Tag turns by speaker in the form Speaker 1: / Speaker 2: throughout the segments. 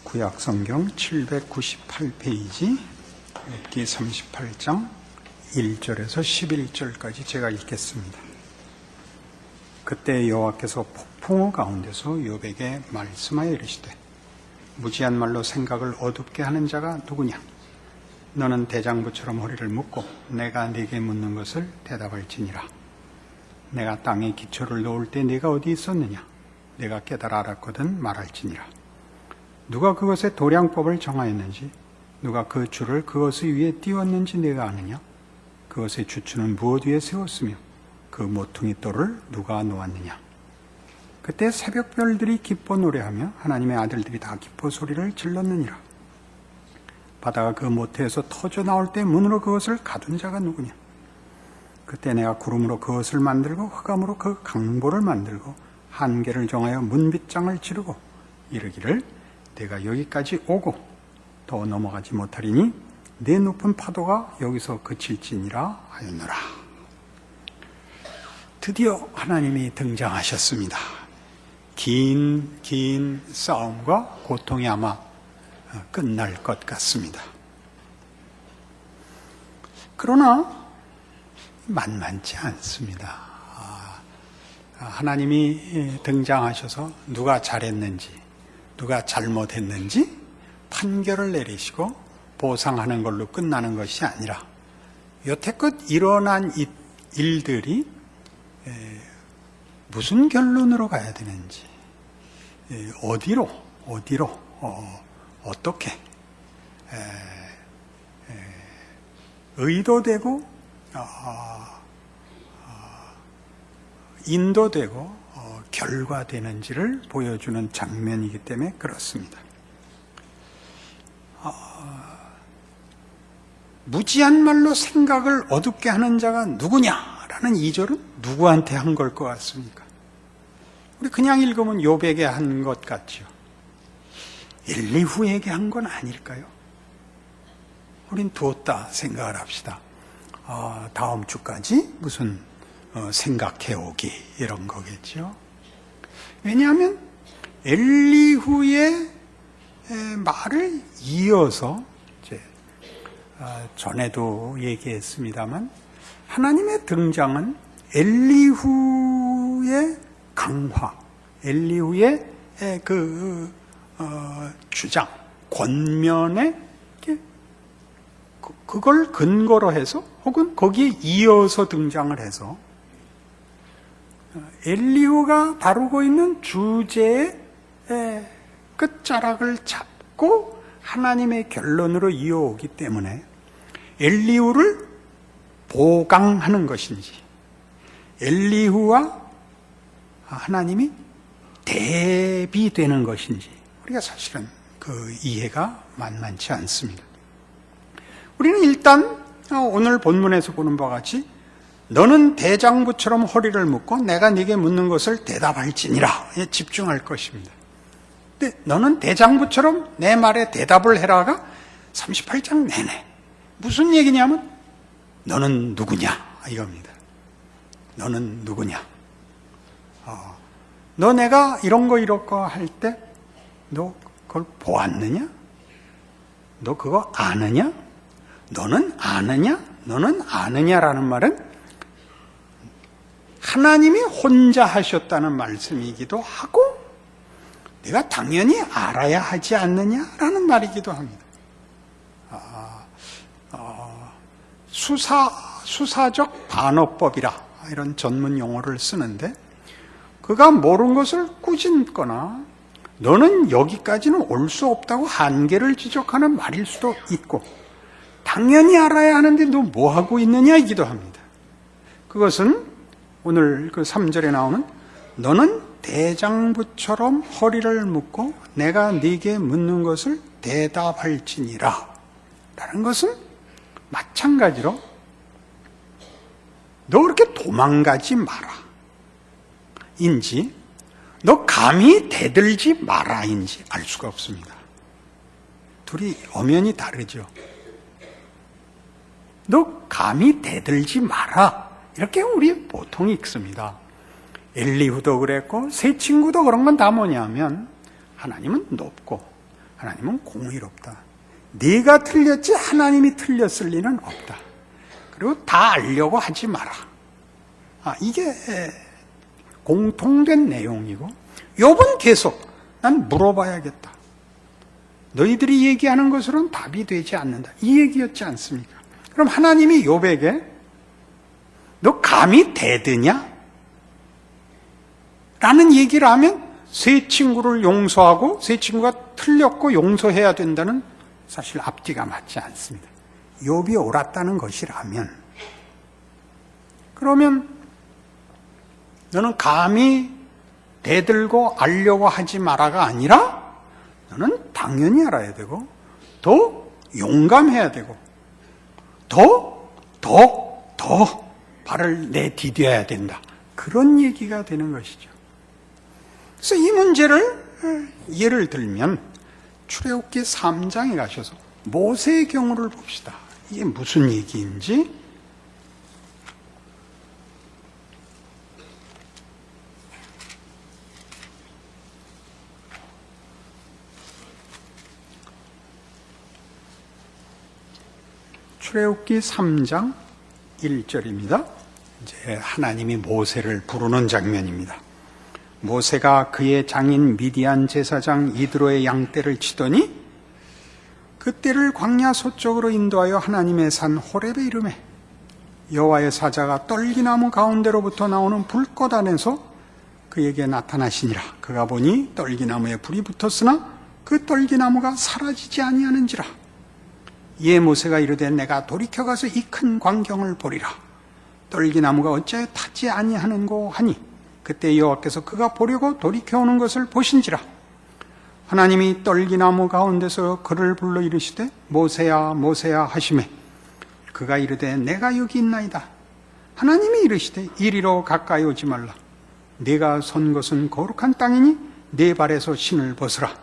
Speaker 1: 구약성경 798페이지 욥기 38장 1절에서 11절까지 제가 읽겠습니다. 그때 여호와께서 폭풍우 가운데서 욥에게 말씀하여 이르시되 무지한 말로 생각을 어둡게 하는 자가 누구냐? 너는 대장부처럼 허리를 묶고 내가 네게 묻는 것을 대답할지니라. 내가 땅에 기초를 놓을 때 네가 어디 있었느냐? 내가 깨달아 알았거든 말할지니라. 누가 그것의 도량법을 정하였는지, 누가 그 줄을 그것 위에 띄웠는지 내가 아느냐? 그것의 주추는 무엇 위에 세웠으며 그 모퉁이 돌을 누가 놓았느냐? 그때 새벽별들이 기뻐 노래하며 하나님의 아들들이 다 기뻐 소리를 질렀느니라. 바다가 그 모태에서 터져 나올 때 문으로 그것을 가둔 자가 누구냐? 그때 내가 구름으로 그것을 만들고 흑암으로 그 강보를 만들고 한계를 정하여 문빗장을 지르고 이르기를 내가 여기까지 오고 더 넘어가지 못하리니 내 높은 파도가 여기서 그칠지니라 하였노라. 드디어 하나님이 등장하셨습니다. 긴 싸움과 고통이 아마 끝날 것 같습니다. 그러나 만만치 않습니다. 하나님이 등장하셔서 누가 잘했는지, 누가 잘못했는지 판결을 내리시고 보상하는 걸로 끝나는 것이 아니라 여태껏 일어난 일들이 무슨 결론으로 가야 되는지, 어디로 어떻게 의도되고 인도되고 결과되는지를 보여주는 장면이기 때문에 그렇습니다. 무지한 말로 생각을 어둡게 하는 자가 누구냐라는 2절은 누구한테 한 걸 것 같습니까? 우리 그냥 읽으면 욥에게 한 것 같죠. 엘리후에게 한 건 아닐까요? 우린 두었다 생각을 합시다. 다음 주까지 무슨 생각해오기 이런 거겠죠. 왜냐하면 엘리후의 말을 이어서 이제 전에도 얘기했습니다만 하나님의 등장은 엘리후의 강화, 엘리후의 주장, 권면에 그걸 근거로 해서 혹은 거기에 이어서 등장을 해서 엘리후가 다루고 있는 주제의 끝자락을 잡고 하나님의 결론으로 이어오기 때문에 엘리후를 보강하는 것인지 엘리후와 하나님이 대비되는 것인지 우리가 사실은 그 이해가 만만치 않습니다. 우리는 일단 오늘 본문에서 보는 바와 같이 너는 대장부처럼 허리를 묶고 내가 네게 묻는 것을 대답할지니라에 집중할 것입니다. 근데 너는 대장부처럼 내 말에 대답을 해라가 38장 내내 무슨 얘기냐면 너는 누구냐 이겁니다. 너는 누구냐? 너 내가 이런 거 할 때 너 그걸 보았느냐? 너 그거 아느냐? 너는 아느냐? 너는 아느냐라는 말은 하나님이 혼자 하셨다는 말씀이기도 하고 내가 당연히 알아야 하지 않느냐라는 말이기도 합니다. 수사적 반어법이라 이런 전문 용어를 쓰는데 그가 모르는 것을 꾸짖거나 너는 여기까지는 올 수 없다고 한계를 지적하는 말일 수도 있고 당연히 알아야 하는데 너 뭐하고 있느냐이기도 합니다. 그것은 오늘 그 3절에 나오는 너는 대장부처럼 허리를 묶고 내가 네게 묻는 것을 대답할지니라 라는 것은 마찬가지로 너 그렇게 도망가지 마라 인지 너 감히 대들지 마라 인지 알 수가 없습니다. 둘이 엄연히 다르죠. 너 감히 대들지 마라 이렇게 우리 보통 읽습니다. 엘리후도 그랬고 세 친구도 그런 건 다 뭐냐면 하나님은 높고 하나님은 공의롭다. 네가 틀렸지 하나님이 틀렸을 리는 없다. 그리고 다 알려고 하지 마라. 이게 공통된 내용이고, 욥은 계속 난 물어봐야겠다. 너희들이 얘기하는 것으로는 답이 되지 않는다. 이 얘기였지 않습니까? 그럼 하나님이 욥에게 너 감히 대드냐? 라는 얘기를 하면 새 친구를 용서하고 새 친구가 틀렸고 용서해야 된다는 사실 앞뒤가 맞지 않습니다. 욥이 옳았다는 것이라면, 그러면 너는 감히 대들고 알려고 하지 마라가 아니라 너는 당연히 알아야 되고 더 용감해야 되고 더 발을 내디뎌야 된다. 그런 얘기가 되는 것이죠. 그래서 이 문제를 예를 들면 출애굽기 3장에 가셔서 모세의 경우를 봅시다. 이게 무슨 얘기인지. 출애굽기 3장 1절입니다. 이제 하나님이 모세를 부르는 장면입니다. 모세가 그의 장인 미디안 제사장 이드로의 양떼를 치더니 그 떼를 광야 서쪽으로 인도하여 하나님의 산 호렙에 이르매 여호와의 사자가 떨기나무 가운데로부터 나오는 불꽃 안에서 그에게 나타나시니라. 그가 보니 떨기나무에 불이 붙었으나 그 떨기나무가 사라지지 아니하는지라. 이에 모세가 이르되 내가 돌이켜가서 이 큰 광경을 보리라. 떨기나무가 어찌하여 타지 아니하는고 하니 그때 여호와께서 그가 보려고 돌이켜오는 것을 보신지라. 하나님이 떨기나무 가운데서 그를 불러 이르시되 모세야 모세야 하시매 그가 이르되 내가 여기 있나이다. 하나님이 이르시되 이리로 가까이 오지 말라. 네가 선 것은 거룩한 땅이니 네 발에서 신을 벗으라.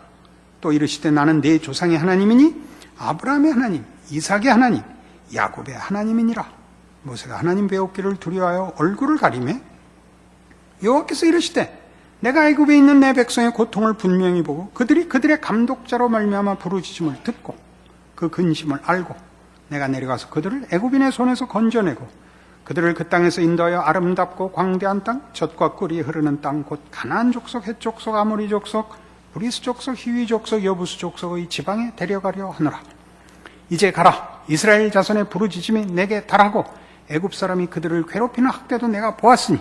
Speaker 1: 또 이르시되 나는 네 조상의 하나님이니 아브라함의 하나님, 이삭의 하나님, 야곱의 하나님이니라. 모세가 하나님 배웠기를 두려워하여 얼굴을 가리매 여호와께서 이르시되 내가 애굽에 있는 내 백성의 고통을 분명히 보고 그들이 그들의 감독자로 말미암아 부르짖음을 듣고 그 근심을 알고 내가 내려가서 그들을 애굽인의 손에서 건져내고 그들을 그 땅에서 인도하여 아름답고 광대한 땅, 젖과 꿀이 흐르는 땅, 곧 가나안 족속, 헷 족속, 아모리 족속, 브리스 족속, 히위 족속, 여부수 족속의 지방에 데려가려 하노라. 이제 가라. 이스라엘 자손의 부르짖음이 내게 달하고 애굽 사람이 그들을 괴롭히는 학대도 내가 보았으니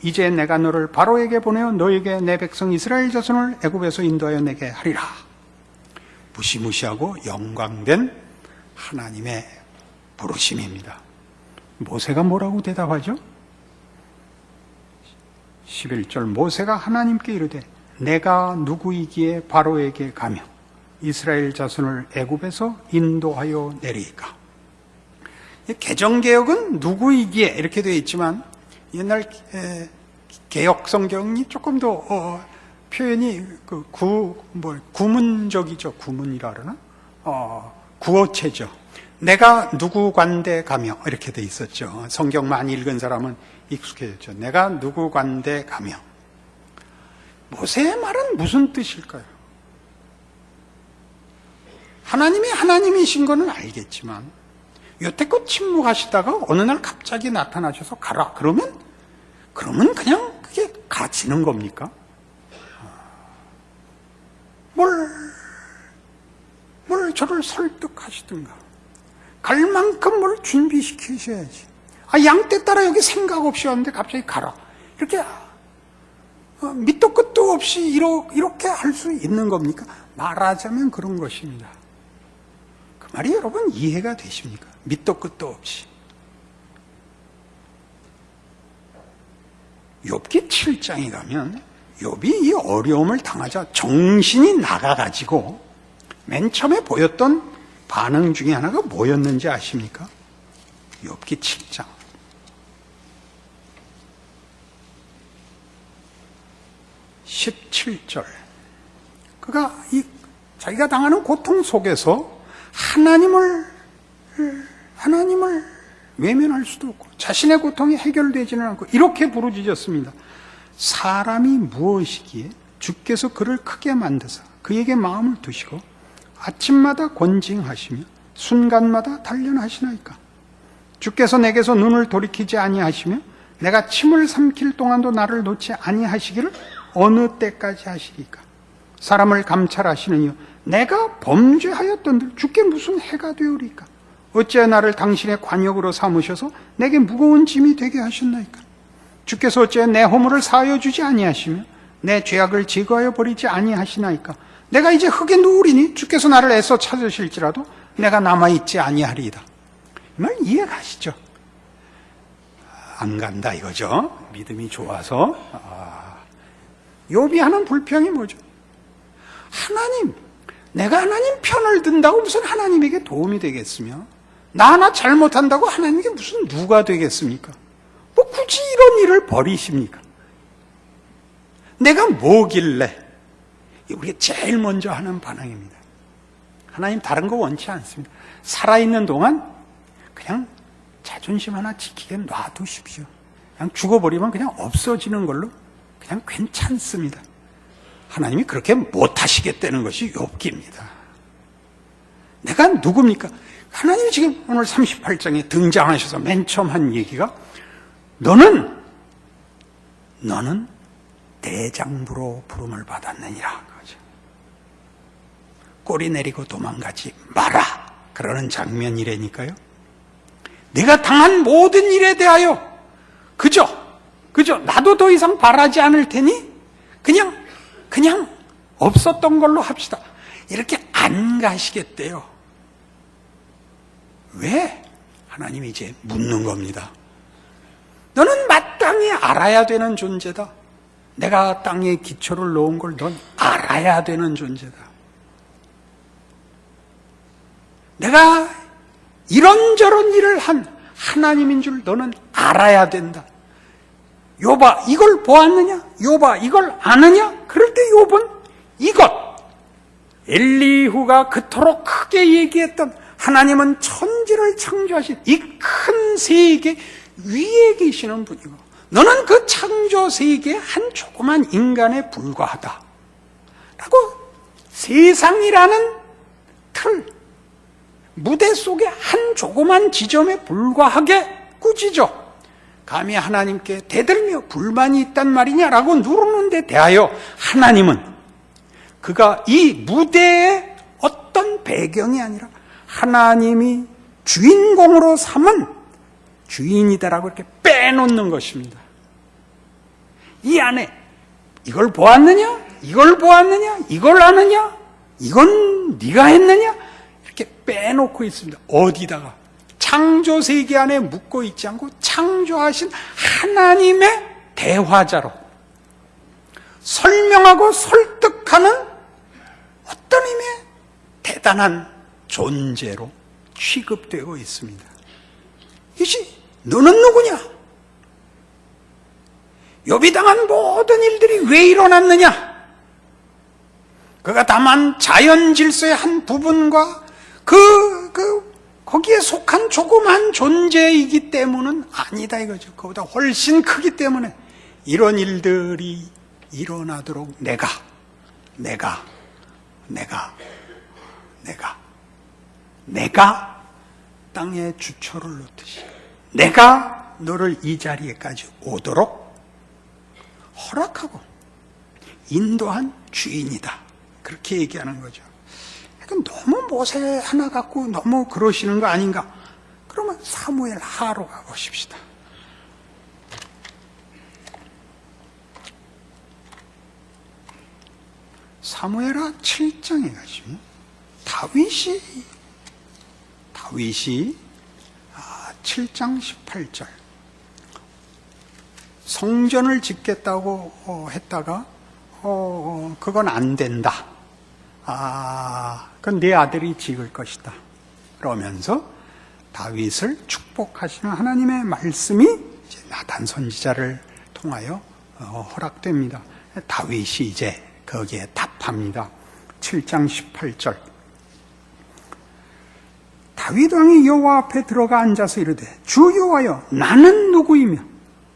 Speaker 1: 이제 내가 너를 바로에게 보내어 너에게 내 백성 이스라엘 자손을 애굽에서 인도하여 내게 하리라. 무시무시하고 영광된 하나님의 부르심입니다. 모세가 뭐라고 대답하죠? 11절 모세가 하나님께 이르되 내가 누구이기에 바로에게 가며 이스라엘 자손을 애굽에서 인도하여 내리까. 개정개혁은 누구이기에 이렇게 되어 있지만 옛날 개혁 성경이 조금 더 표현이 구문적이죠. 구문이라 그러나 구어체죠. 내가 누구 관대 가며 이렇게 돼 있었죠. 성경 많이 읽은 사람은 익숙해졌죠. 내가 누구 관대 가며. 모세의 말은 무슨 뜻일까요? 하나님이 하나님이신 거는 알겠지만 여태껏 침묵하시다가 어느 날 갑자기 나타나셔서 가라. 그러면 그냥 그게 가지는 겁니까? 뭘 저를 설득하시든가 갈 만큼 뭘 준비시키셔야지. 양떼 따라 여기 생각 없이 왔는데 갑자기 가라. 이렇게 밑도 끝도 없이 이렇게 할 수 있는 겁니까? 말하자면 그런 것입니다. 그 말이 여러분 이해가 되십니까? 밑도 끝도 없이. 욥기 7장에 가면 욥이 이 어려움을 당하자 정신이 나가가지고 맨 처음에 보였던 반응 중에 하나가 뭐였는지 아십니까? 욥기 7장 17절 그가 자기가 당하는 고통 속에서 하나님을 외면할 수도 없고 자신의 고통이 해결되지는 않고 이렇게 부르짖었습니다. 사람이 무엇이기에 주께서 그를 크게 만드사 그에게 마음을 두시고 아침마다 권징하시며 순간마다 단련하시나이까? 주께서 내게서 눈을 돌이키지 아니하시며 내가 침을 삼킬 동안도 나를 놓지 아니하시기를 어느 때까지 하시리까? 사람을 감찰하시느니요 내가 범죄하였던들 주께 무슨 해가 되오리까? 어찌하여 나를 당신의 관역으로 삼으셔서 내게 무거운 짐이 되게 하셨나이까? 주께서 어찌하여 내 허물을 사하여 주지 아니하시며 내 죄악을 제거하여 버리지 아니하시나이까? 내가 이제 흙에 누우리니 주께서 나를 애써 찾으실지라도 내가 남아있지 아니하리이다. 이 말 이해가시죠? 안 간다 이거죠. 믿음이 좋아서. 욥이 하는 불평이 뭐죠? 하나님, 내가 하나님 편을 든다고 무슨 하나님에게 도움이 되겠으며 나 하나 잘못한다고 하나님께 무슨 누가 되겠습니까? 뭐 굳이 이런 일을 벌이십니까? 내가 뭐길래? 우리가 제일 먼저 하는 반응입니다. 하나님 다른 거 원치 않습니다. 살아있는 동안 그냥 자존심 하나 지키게 놔두십시오. 그냥 죽어버리면 그냥 없어지는 걸로 그냥 괜찮습니다. 하나님이 그렇게 못하시겠다는 것이 욥기입니다. 내가 누굽니까? 하나님이 지금 오늘 38장에 등장하셔서 맨 처음 한 얘기가 너는 대장부로 부름을 받았느니라. 꼬리 내리고 도망가지 마라. 그러는 장면이라니까요. 내가 당한 모든 일에 대하여 그저 나도 더 이상 바라지 않을 테니 그냥 없었던 걸로 합시다. 이렇게 안 가시겠대요. 왜? 하나님이 이제 묻는 겁니다. 너는 마땅히 알아야 되는 존재다. 내가 땅에 기초를 놓은 걸 넌 알아야 되는 존재다. 내가 이런저런 일을 한 하나님인 줄 너는 알아야 된다. 욥아 이걸 보았느냐? 욥아 이걸 아느냐? 그럴 때 욥은 이것 엘리후가 그토록 크게 얘기했던 하나님은 천지를 창조하신 이 큰 세계 위에 계시는 분이고 너는 그 창조 세계의 한 조그만 인간에 불과하다 라고 세상이라는 틀 무대 속에 한 조그만 지점에 불과하게 꾸짖어 감히 하나님께 대들며 불만이 있단 말이냐라고 누르는 데 대하여 하나님은 그가 이 무대의 어떤 배경이 아니라 하나님이 주인공으로 삼은 주인이다라고 이렇게 빼놓는 것입니다. 이 안에 이걸 보았느냐? 이걸 보았느냐? 이걸 아느냐? 이건 네가 했느냐? 이렇게 빼놓고 있습니다. 어디다가? 창조 세계 안에 묻고 있지 않고 창조하신 하나님의 대화자로 설명하고 설득하는 어떤 힘의 대단한 존재로 취급되고 있습니다. 이것이 너는 누구냐? 욥이 당한 모든 일들이 왜 일어났느냐? 그가 다만 자연 질서의 한 부분과 거기에 속한 조그만 존재이기 때문은 아니다 이거죠. 그보다 훨씬 크기 때문에 이런 일들이 일어나도록 내가 땅에 주초를 놓듯이 내가 너를 이 자리에까지 오도록 허락하고 인도한 주인이다. 그렇게 얘기하는 거죠. 너무 모세 하나 갖고 너무 그러시는 거 아닌가? 그러면 사무엘 하로 가보십시다. 사무엘하 7장에 가시면 다윗이 7장 18절 성전을 짓겠다고 했다가 그건 안 된다. 그건 내 아들이 지을 것이다. 그러면서 다윗을 축복하시는 하나님의 말씀이 이제 나단 선지자를 통하여 허락됩니다. 다윗이 이제 거기에 답합니다. 7장 18절 다윗 왕이 여호와 앞에 들어가 앉아서 이르되 주 여호와여 나는 누구이며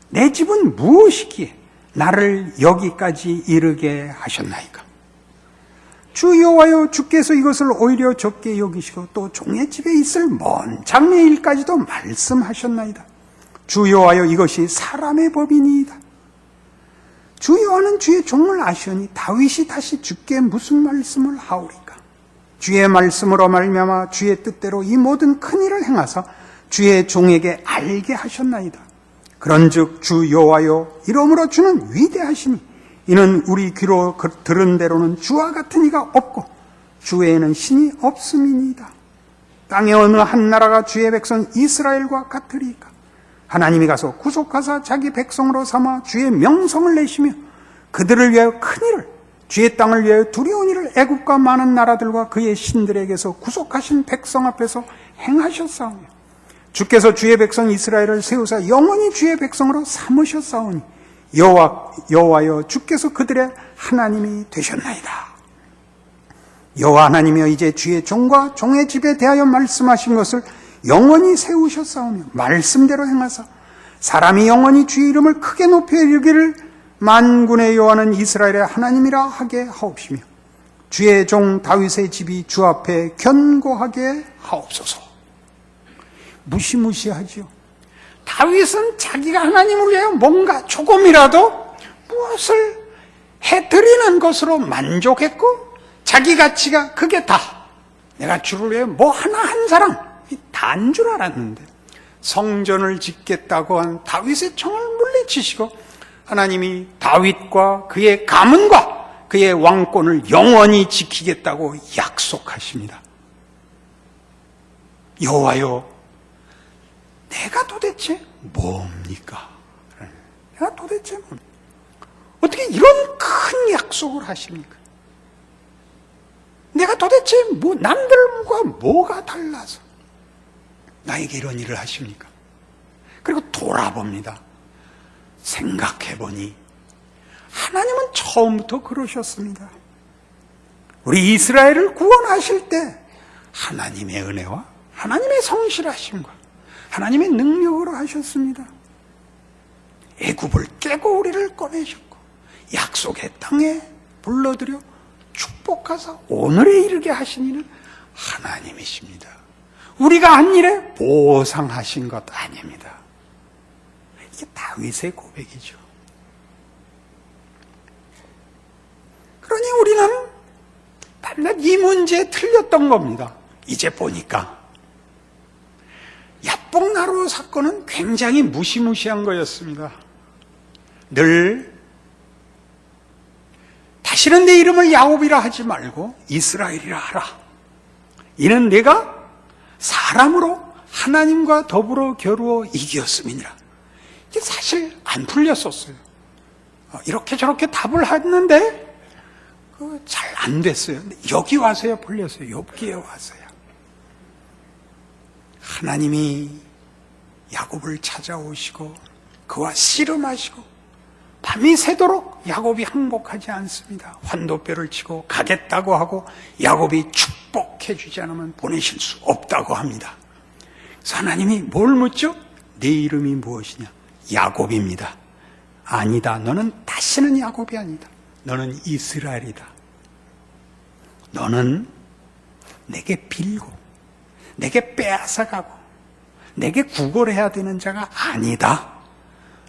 Speaker 1: 내 집은 무엇이기에 나를 여기까지 이르게 하셨나이까? 주 여호와여, 주께서 이것을 오히려 적게 여기시고 또 종의 집에 있을 먼 장래의 일까지도 말씀하셨나이다. 주 여호와여, 이것이 사람의 법이니이다. 주 여호와는 주의 종을 아시오니 다윗이 다시 주께 무슨 말씀을 하오리까? 주의 말씀으로 말미암아 주의 뜻대로 이 모든 큰 일을 행하사 주의 종에게 알게 하셨나이다. 그런즉 주 여호와여, 이러므로 주는 위대하시니 이는 우리 귀로 들은 대로는 주와 같은 이가 없고 주 외에는 신이 없음이니이다. 땅의 어느 한 나라가 주의 백성 이스라엘과 같으리까? 하나님이 가서 구속하사 자기 백성으로 삼아 주의 명성을 내시며 그들을 위하여 큰 일을, 주의 땅을 위하여 두려운 일을 애굽과 많은 나라들과 그의 신들에게서 구속하신 백성 앞에서 행하셨사오며 주께서 주의 백성 이스라엘을 세우사 영원히 주의 백성으로 삼으셨사오니 여호와여, 주께서 그들의 하나님이 되셨나이다. 여호와 하나님이여, 이제 주의 종과 종의 집에 대하여 말씀하신 것을 영원히 세우셨사오며 말씀대로 행하사 사람이 영원히 주의 이름을 크게 높여 이르기를 만군의 여호와는 이스라엘의 하나님이라 하게 하옵시며 주의 종 다윗의 집이 주 앞에 견고하게 하옵소서. 무시무시하지요. 다윗은 자기가 하나님을 위하여 뭔가 조금이라도 무엇을 해드리는 것으로 만족했고 자기 가치가 그게 다, 내가 주를 위해 뭐 하나 한 사람 다인 줄 알았는데 성전을 짓겠다고 한 다윗의 총을 물리치시고 하나님이 다윗과 그의 가문과 그의 왕권을 영원히 지키겠다고 약속하십니다. 여호와여, 내가 도대체 뭡니까? 내가 도대체 뭡니까? 어떻게 이런 큰 약속을 하십니까? 내가 도대체 남들과 뭐가 달라서 나에게 이런 일을 하십니까? 그리고 돌아봅니다. 생각해보니 하나님은 처음부터 그러셨습니다. 우리 이스라엘을 구원하실 때 하나님의 은혜와 하나님의 성실하심과 하나님의 능력으로 하셨습니다. 애굽을 깨고 우리를 꺼내셨고 약속의 땅에 불러들여 축복하사 오늘에 이르게 하신 이는 하나님이십니다. 우리가 한 일에 보상하신 것 아닙니다. 이게 다윗의 고백이죠. 그러니 우리는 밤낮 이 문제에 틀렸던 겁니다. 이제 보니까 야복나루 사건은 굉장히 무시무시한 거였습니다. 늘 다시는 내 이름을 야곱이라 하지 말고 이스라엘이라 하라. 이는 내가 사람으로 하나님과 더불어 겨루어 이겼음이니라. 이게 사실 안 풀렸었어요. 이렇게 저렇게 답을 했는데 잘 안 됐어요. 근데 여기 와서야 풀렸어요. 욥기에 와서야. 하나님이 야곱을 찾아오시고 그와 씨름하시고 밤이 새도록 야곱이 항복하지 않습니다. 환도뼈를 치고 가겠다고 하고 야곱이 축복해 주지 않으면 보내실 수 없다고 합니다. 그래서 하나님이 뭘 묻죠? 내 이름이 무엇이냐? 야곱입니다. 아니다. 너는 다시는 야곱이 아니다. 너는 이스라엘이다. 너는 내게 빌고 내게 빼앗아가고 내게 구걸해야 되는 자가 아니다.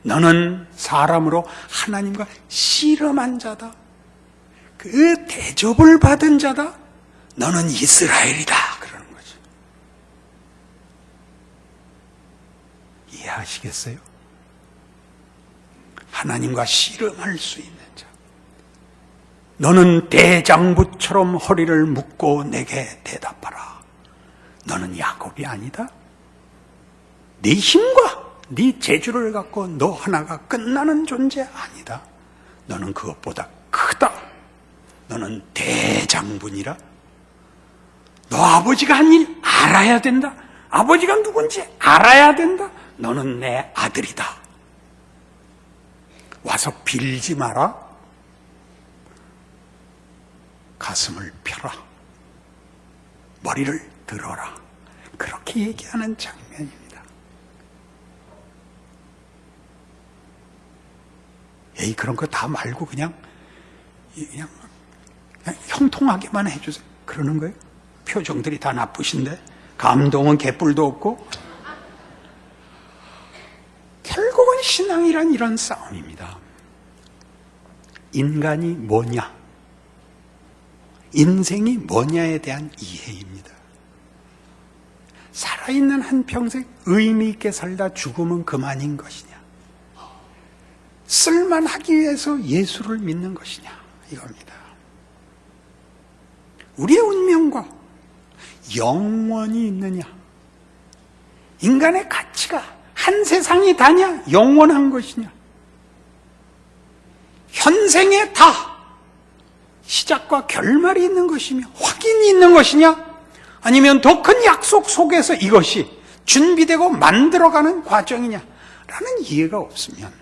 Speaker 1: 너는 사람으로 하나님과 씨름한 자다. 그 대접을 받은 자다. 너는 이스라엘이다. 그러는 거죠. 이해하시겠어요? 하나님과 씨름할 수 있는 자. 너는 대장부처럼 허리를 묶고 내게 대답하라. 너는 야곱이 아니다. 네 힘과 네 재주를 갖고 너 하나가 끝나는 존재 아니다. 너는 그것보다 크다. 너는 대장군이라. 너 아버지가 한 일 알아야 된다. 아버지가 누군지 알아야 된다. 너는 내 아들이다. 와서 빌지 마라. 가슴을 펴라. 머리를 들어라. 그렇게 얘기하는 장면입니다. 에이, 그런 거 다 말고 그냥 형통하게만 해주세요. 그러는 거예요. 표정들이 다 나쁘신데 감동은 개뿔도 없고. 결국은 신앙이란 이런 싸움입니다. 인간이 뭐냐, 인생이 뭐냐에 대한 이해입니다. 살아있는 한평생 의미 있게 살다 죽으면 그만인 것이냐, 쓸만하기 위해서 예수를 믿는 것이냐, 이겁니다. 우리의 운명과 영원이 있느냐, 인간의 가치가 한 세상이 다냐, 영원한 것이냐, 현생에 다 시작과 결말이 있는 것이며 확인이 있는 것이냐, 아니면 더 큰 약속 속에서 이것이 준비되고 만들어가는 과정이냐 라는 이해가 없으면,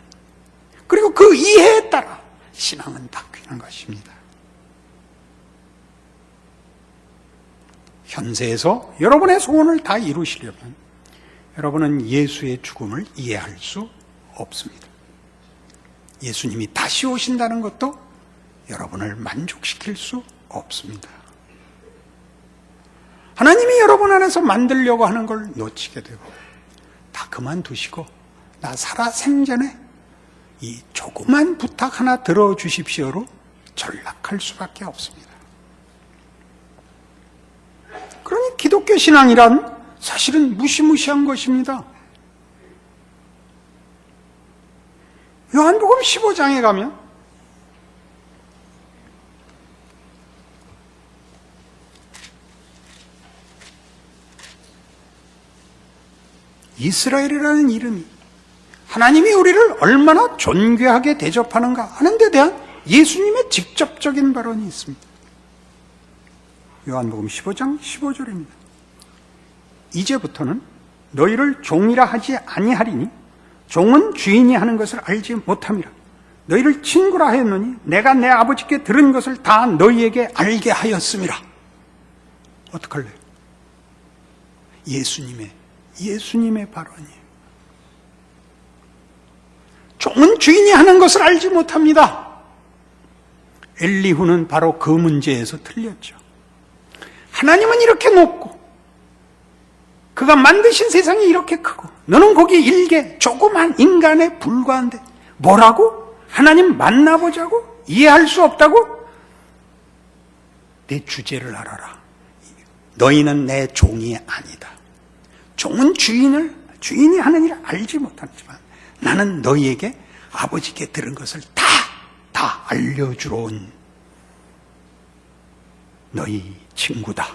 Speaker 1: 그리고 그 이해에 따라 신앙은 바뀌는 것입니다. 현세에서 여러분의 소원을 다 이루시려면 여러분은 예수의 죽음을 이해할 수 없습니다. 예수님이 다시 오신다는 것도 여러분을 만족시킬 수 없습니다. 하나님이 여러분 안에서 만들려고 하는 걸 놓치게 되고 다 그만두시고 나 살아 생전에 이 조그만 부탁 하나 들어주십시오로 전락할 수밖에 없습니다. 그러니 기독교 신앙이란 사실은 무시무시한 것입니다. 요한복음 15장에 가면 이스라엘이라는 이름이 하나님이 우리를 얼마나 존귀하게 대접하는가 하는 데 대한 예수님의 직접적인 발언이 있습니다. 요한복음 15장 15절입니다. 이제부터는 너희를 종이라 하지 아니하리니 종은 주인이 하는 것을 알지 못함이라. 너희를 친구라 하였노니 내가 내 아버지께 들은 것을 다 너희에게 알게 하였음이라. 어떡할래요? 예수님의 발언이에요. 종은 주인이 하는 것을 알지 못합니다. 엘리후는 바로 그 문제에서 틀렸죠. 하나님은 이렇게 높고 그가 만드신 세상이 이렇게 크고 너는 거기 일개 조그만 인간에 불과한데 뭐라고? 하나님 만나보자고? 이해할 수 없다고? 내 주제를 알아라. 너희는 내 종이 아니다. 종은 주인이 하는 일을 알지 못하지만 나는 너희에게 아버지께 들은 것을 다 알려주러 온 너희 친구다.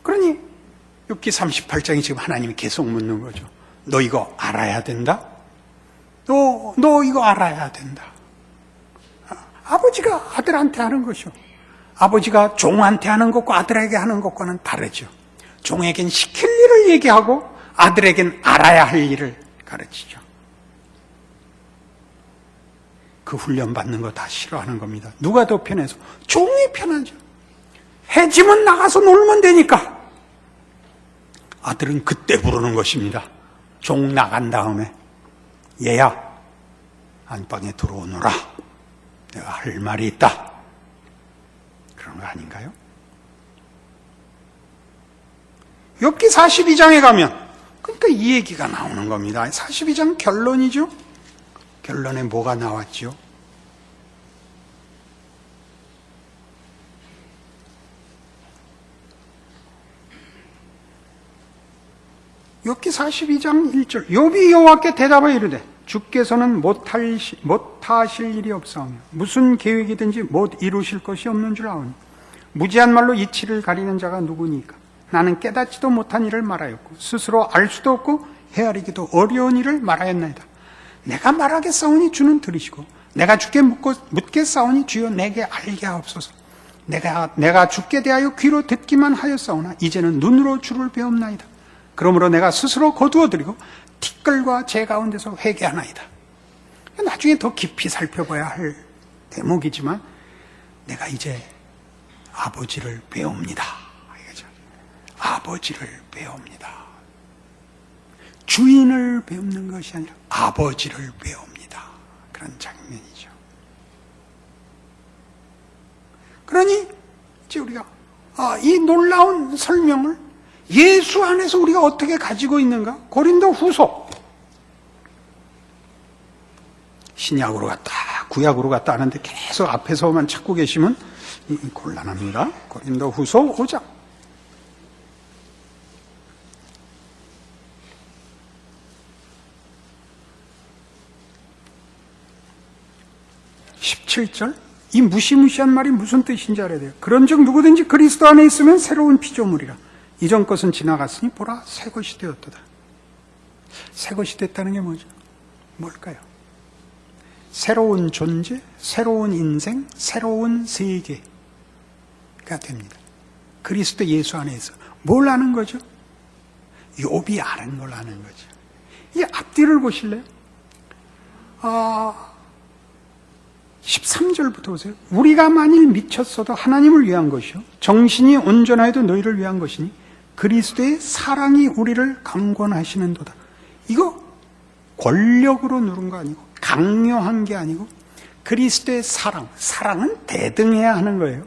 Speaker 1: 그러니 욥기 38장이 지금 하나님이 계속 묻는 거죠. 너 이거 알아야 된다? 너 이거 알아야 된다. 아버지가 아들한테 하는 것이요. 아버지가 종한테 하는 것과 아들에게 하는 것과는 다르죠. 종에겐 시킬 일을 얘기하고 아들에겐 알아야 할 일을 가르치죠. 그 훈련 받는 거 다 싫어하는 겁니다. 누가 더 편해서? 종이 편하죠. 해지면 나가서 놀면 되니까. 아들은 그때 부르는 것입니다. 종 나간 다음에 얘야 안방에 들어오너라. 내가 할 말이 있다. 그런 거 아닌가요? 욥기 42장에 가면 그러니까 이 얘기가 나오는 겁니다. 42장 결론이죠. 결론에 뭐가 나왔죠? 욥기 42장 1절 욥이 여호와께 대답하여 이르되 주께서는 못하실 일이 없사오며 무슨 계획이든지 못 이루실 것이 없는 줄 아오니 무지한 말로 이치를 가리는 자가 누구니까 나는 깨닫지도 못한 일을 말하였고 스스로 알 수도 없고 헤아리기도 어려운 일을 말하였나이다. 내가 말하겠사오니 주는 들으시고 내가 주께 묻겠사오니 주여 내게 알게 하옵소서. 내가 주께 대하여 귀로 듣기만 하였사오나 이제는 눈으로 주를 배움나이다. 그러므로 내가 스스로 거두어드리고 티끌과 제 가운데서 회개하나이다. 나중에 더 깊이 살펴봐야 할 대목이지만 내가 이제 아버지를 배웁니다. 아버지를 배웁니다. 주인을 배우는 것이 아니라 아버지를 배웁니다. 그런 장면이죠. 그러니 이제 우리가 이 놀라운 설명을 예수 안에서 우리가 어떻게 가지고 있는가? 고린도 후서 신약으로 갔다 구약으로 갔다 하는데 계속 앞에서만 찾고 계시면 곤란합니다. 고린도 후서 5장 17절, 이 무시무시한 말이 무슨 뜻인지 알아야 돼요. 그런즉 누구든지 그리스도 안에 있으면 새로운 피조물이라. 이전 것은 지나갔으니 보라 새 것이 되었도다. 새 것이 됐다는 게 뭐죠? 뭘까요? 새로운 존재, 새로운 인생, 새로운 세계가 됩니다. 그리스도 예수 안에서 뭘 아는 거죠? 욥이 아는 걸 아는 거죠. 이 앞뒤를 보실래요? 13절부터 보세요. 우리가 만일 미쳤어도 하나님을 위한 것이요 정신이 온전하여도 너희를 위한 것이니 그리스도의 사랑이 우리를 강권하시는도다. 이거 권력으로 누른 거 아니고 강요한 게 아니고 그리스도의 사랑, 사랑은 대등해야 하는 거예요.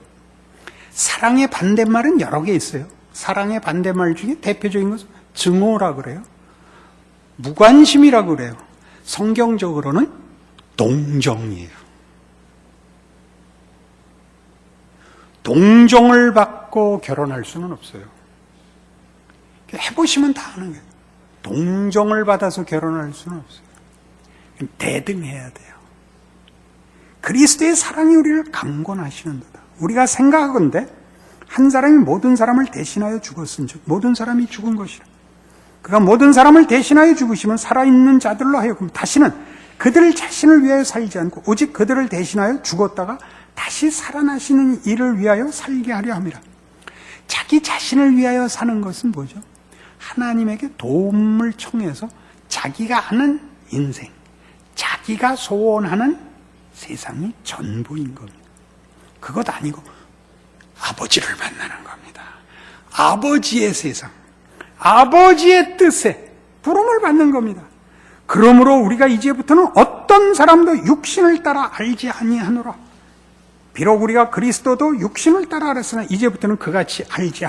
Speaker 1: 사랑의 반대말은 여러 개 있어요. 사랑의 반대말 중에 대표적인 것은 증오라 그래요. 무관심이라 그래요. 성경적으로는 동정이에요. 동정을 받고 결혼할 수는 없어요. 해보시면 다 아는 거예요. 동정을 받아서 결혼할 수는 없어요. 대등해야 돼요. 그리스도의 사랑이 우리를 강권하시는도다. 우리가 생각하건대 한 사람이 모든 사람을 대신하여 죽었은즉 모든 사람이 죽은 것이라. 그가 모든 사람을 대신하여 죽으시면 살아있는 자들로 하여금 다시는 그들 자신을 위하여 살지 않고 오직 그들을 대신하여 죽었다가 다시 살아나시는 이를 위하여 살게 하려 함이라. 자기 자신을 위하여 사는 것은 뭐죠? 하나님에게 도움을 청해서 자기가 아는 인생, 자기가 소원하는 세상이 전부인 겁니다. 그것 아니고 아버지를 만나는 겁니다. 아버지의 세상, 아버지의 뜻에 부름을 받는 겁니다. 그러므로 우리가 이제부터는 어떤 사람도 육신을 따라 알지 아니하노라. 비록 우리가 그리스도도 육신을 따라 알았으나 이제부터는 그같이 알지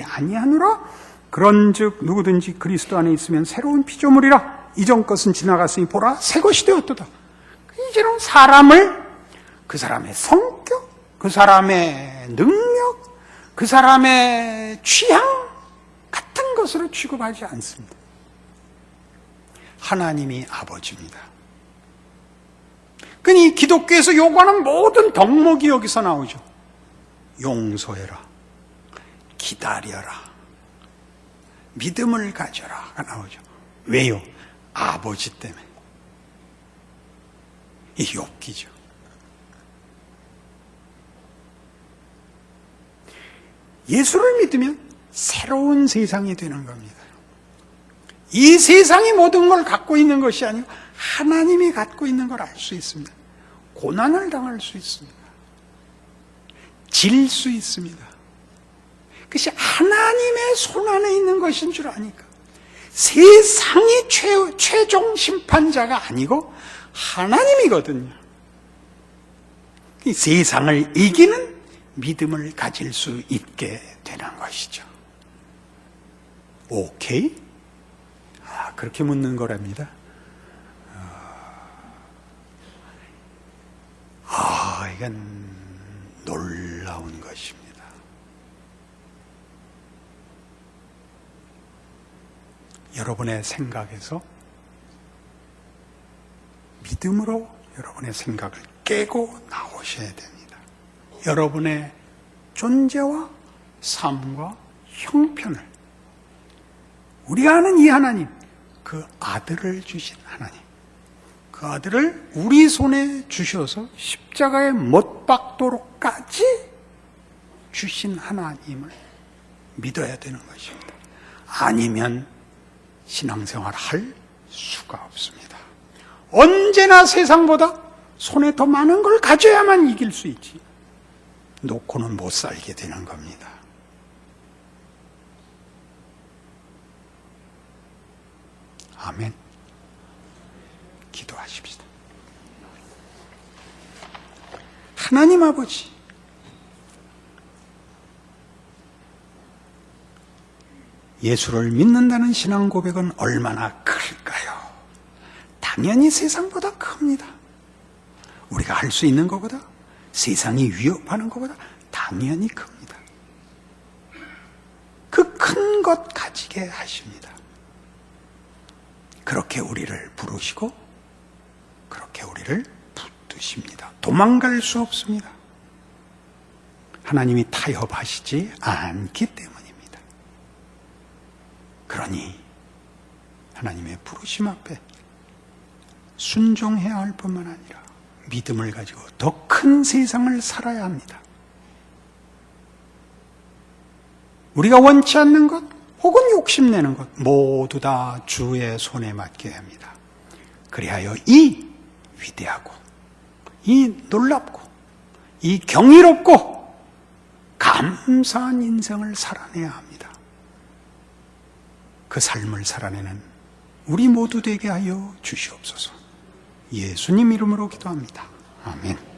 Speaker 1: 아니하노라. 그런즉 누구든지 그리스도 안에 있으면 새로운 피조물이라. 이전 것은 지나갔으니 보라 새 것이 되었도다. 이제는 사람을 그 사람의 성격, 그 사람의 능력, 그 사람의 취향 같은 것으로 취급하지 않습니다. 하나님이 아버지입니다. 그러니 기독교에서 요구하는 모든 덕목이 여기서 나오죠. 용서해라, 기다려라, 믿음을 가져라가 나오죠. 왜요? 아버지 때문에. 이 욥기죠. 예수를 믿으면 새로운 세상이 되는 겁니다. 이 세상이 모든 걸 갖고 있는 것이 아니고 하나님이 갖고 있는 걸 알 수 있습니다. 고난을 당할 수 있습니다. 질 수 있습니다. 그것이 하나님의 손 안에 있는 것인 줄 아니까. 세상이 최종 심판자가 아니고 하나님이거든요. 이 세상을 이기는 믿음을 가질 수 있게 되는 것이죠. 오케이? 그렇게 묻는 거랍니다. 이건 놀라운 것입니다. 여러분의 생각에서 믿음으로 여러분의 생각을 깨고 나오셔야 됩니다. 여러분의 존재와 삶과 형편을 우리가 아는 이 하나님, 그 아들을 주신 하나님, 그 아들을 우리 손에 주셔서 십자가에 못 박도록까지 주신 하나님을 믿어야 되는 것입니다. 아니면 신앙생활 할 수가 없습니다. 언제나 세상보다 손에 더 많은 걸 가져야만 이길 수 있지. 놓고는 못 살게 되는 겁니다. 아멘. 기도하십시다. 하나님 아버지, 예수를 믿는다는 신앙 고백은 얼마나 클까요? 당연히 세상보다 큽니다. 우리가 할 수 있는 것보다, 세상이 위협하는 것보다 당연히 큽니다. 그 큰 것 가지게 하십니다. 그렇게 우리를 부르시고 그렇게 우리를 붙드십니다. 도망갈 수 없습니다. 하나님이 타협하시지 않기 때문입니다. 그러니 하나님의 부르심 앞에 순종해야 할 뿐만 아니라 믿음을 가지고 더 큰 세상을 살아야 합니다. 우리가 원치 않는 것 혹은 욕심내는 것 모두 다 주의 손에 맡겨야 합니다. 그리하여 이 위대하고 이 놀랍고 이 경이롭고 감사한 인생을 살아내야 합니다. 그 삶을 살아내는 우리 모두 되게 하여 주시옵소서. 예수님 이름으로 기도합니다. 아멘.